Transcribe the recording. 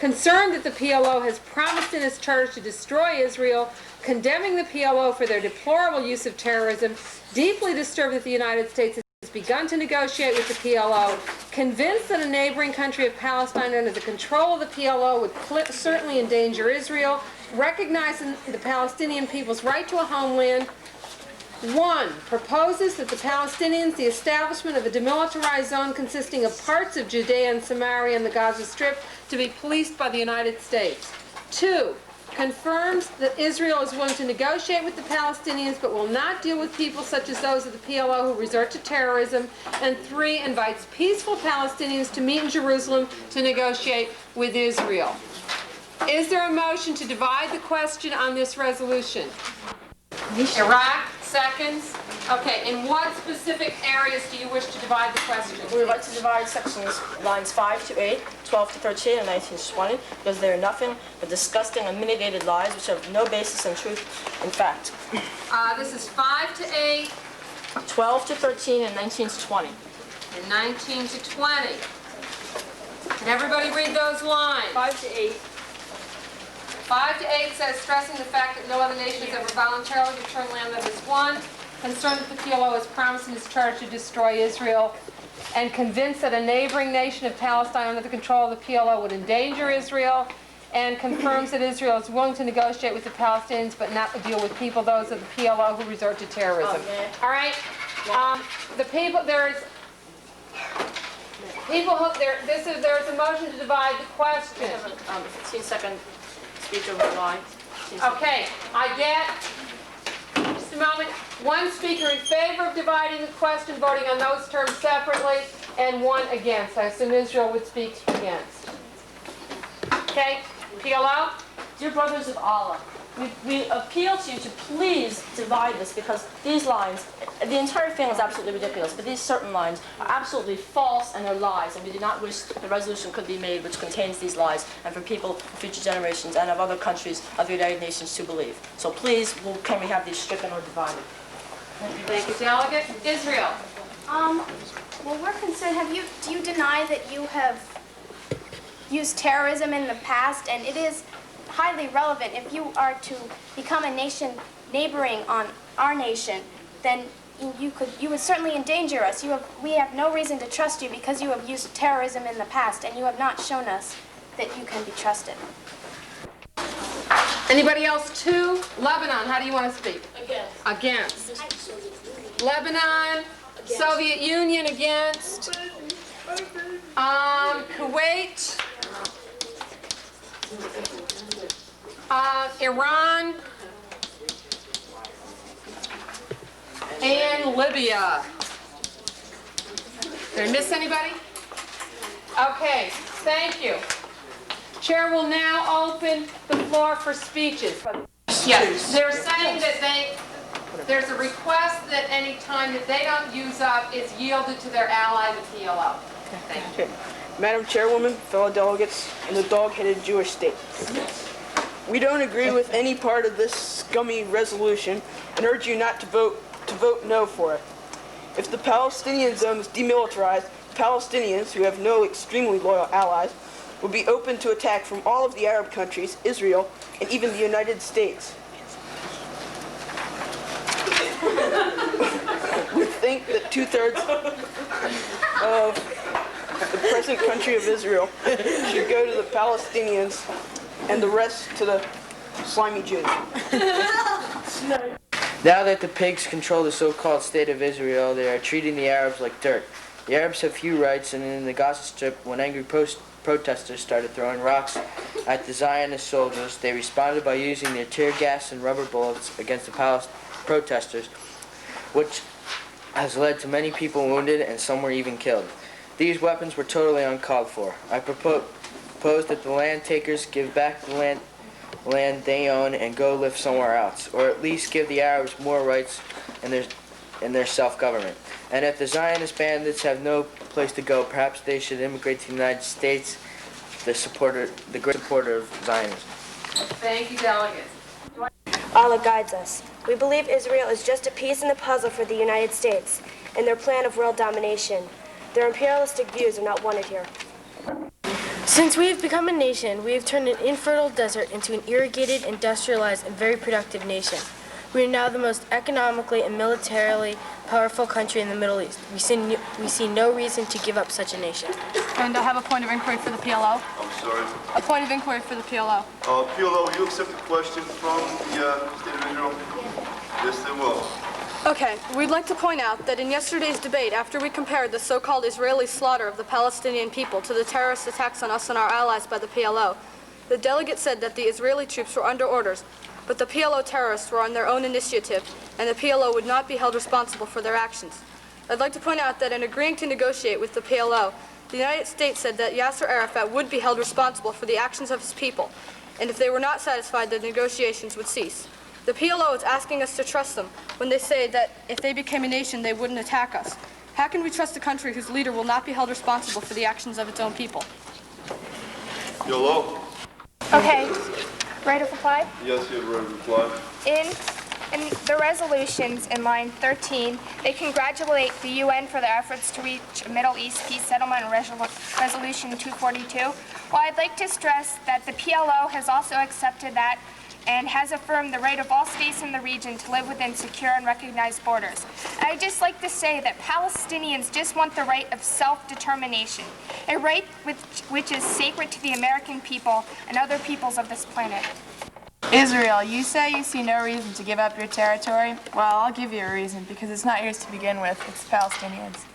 concerned that the PLO has promised in its charter to destroy Israel, condemning the PLO for their deplorable use of terrorism, deeply disturbed that the United States has begun to negotiate with the PLO, convinced that a neighboring country of Palestine under the control of the PLO would certainly endanger Israel, recognizing the Palestinian people's right to a homeland. 1. Proposes that the Palestinians, the establishment of a demilitarized zone consisting of parts of Judea and Samaria and the Gaza Strip to be policed by the United States. 2. Confirms that Israel is willing to negotiate with the Palestinians but will not deal with people such as those of the PLO who resort to terrorism. And 3. Invites peaceful Palestinians to meet in Jerusalem to negotiate with Israel. Is there a motion to divide the question on this resolution? Iraq, seconds. Okay, in what specific areas do you wish to divide the question? We would like to divide sections lines 5 to 8, 12 to 13, and 19 to 20, because they are nothing but disgusting and mitigated lies which have no basis in truth and fact. This is 5 to 8. 12 to 13, and 19 to 20. And 19 to 20. Can everybody read those lines? 5 to 8. 5 to 8 says, stressing the fact that no other nation has ever voluntarily returned land that is won, concerned that the PLO has promised in its charter to destroy Israel, and convinced that a neighboring nation of Palestine under the control of the PLO would endanger Israel, and confirms that Israel is willing to negotiate with the Palestinians but not to deal with people, those of the PLO who resort to terrorism. All right? The people, there's people who, there's a motion to divide the question. 15-second speech over the line. Okay, I get, just a moment, one speaker in favor of dividing the question, voting on those terms separately, and one against. I assume Israel would speak against. Okay, PLO? Dear brothers of Allah, we appeal to you to please divide this, because these lines, the entire thing is absolutely ridiculous, but these certain lines are absolutely false and they're lies, and we do not wish the resolution could be made which contains these lies, and for people, future generations, and of other countries of the United Nations to believe. So please, can we have these stricken or divided? Thank you, Delegate. Israel. Well, we're concerned, do you deny that you have used terrorism in the past? And it is highly relevant. If you are to become a nation neighboring on our nation, then you would certainly endanger us. We have no reason to trust you because you have used terrorism in the past, and you have not shown us that you can be trusted. Anybody else too? Lebanon, how do you want to speak? Against. Against. Lebanon. Against. Soviet Union against. Kuwait. Iran. And Libya. Did I miss anybody? Okay, thank you. Chair will now open the floor for speeches. Yes, they're saying that there's a request that any time that they don't use up is yielded to their ally, the PLO. Thank you. Madam Chairwoman, fellow delegates, and the dog-headed Jewish state. We don't agree with any part of this scummy resolution and urge you not to vote no for it. If the Palestinian zone is demilitarized, Palestinians, who have no extremely loyal allies, will be open to attack from all of the Arab countries, Israel, and even the United States. We think that 2/3 of the present country of Israel should go to the Palestinians and the rest to the slimy Jews. Now that the pigs control the so-called state of Israel, they are treating the Arabs like dirt. The Arabs have few rights, and in the Gaza Strip, when angry protesters started throwing rocks at the Zionist soldiers, they responded by using their tear gas and rubber bullets against the protesters, which has led to many people wounded and some were even killed. These weapons were totally uncalled for. I propose that the land takers give back the land they own and go live somewhere else, or at least give the Arabs more rights in their self-government. And if the Zionist bandits have no place to go, perhaps they should immigrate to the United States, the great supporter of Zionism. Thank you, delegates. Allah guides us. We believe Israel is just a piece in the puzzle for the United States and their plan of world domination. Their imperialistic views are not wanted here. Since we have become a nation, we have turned an infertile desert into an irrigated, industrialized, and very productive nation. We are now the most economically and militarily powerful country in the Middle East. We see no reason to give up such a nation. And I have a point of inquiry for the PLO. I'm sorry. A point of inquiry for the PLO. PLO, will you accept the question from the State of Israel? Yes, they will. Okay, we'd like to point out that in yesterday's debate, after we compared the so-called Israeli slaughter of the Palestinian people to the terrorist attacks on us and our allies by the PLO, the delegate said that the Israeli troops were under orders, but the PLO terrorists were on their own initiative, and the PLO would not be held responsible for their actions. I'd like to point out that in agreeing to negotiate with the PLO, the United States said that Yasser Arafat would be held responsible for the actions of his people, and if they were not satisfied, the negotiations would cease. The PLO is asking us to trust them when they say that if they became a nation, they wouldn't attack us. How can we trust a country whose leader will not be held responsible for the actions of its own people? YOLO. Okay, right of reply? Yes, you have a right to reply. In the resolutions in line 13, they congratulate the UN for their efforts to reach a Middle East peace settlement resolution 242. Well, I'd like to stress that the PLO has also accepted that and has affirmed the right of all states in the region to live within secure and recognized borders. I'd just like to say that Palestinians just want the right of self-determination, a right which is sacred to the American people and other peoples of this planet. Israel, you say you see no reason to give up your territory? Well, I'll give you a reason, because it's not yours to begin with, it's Palestinians.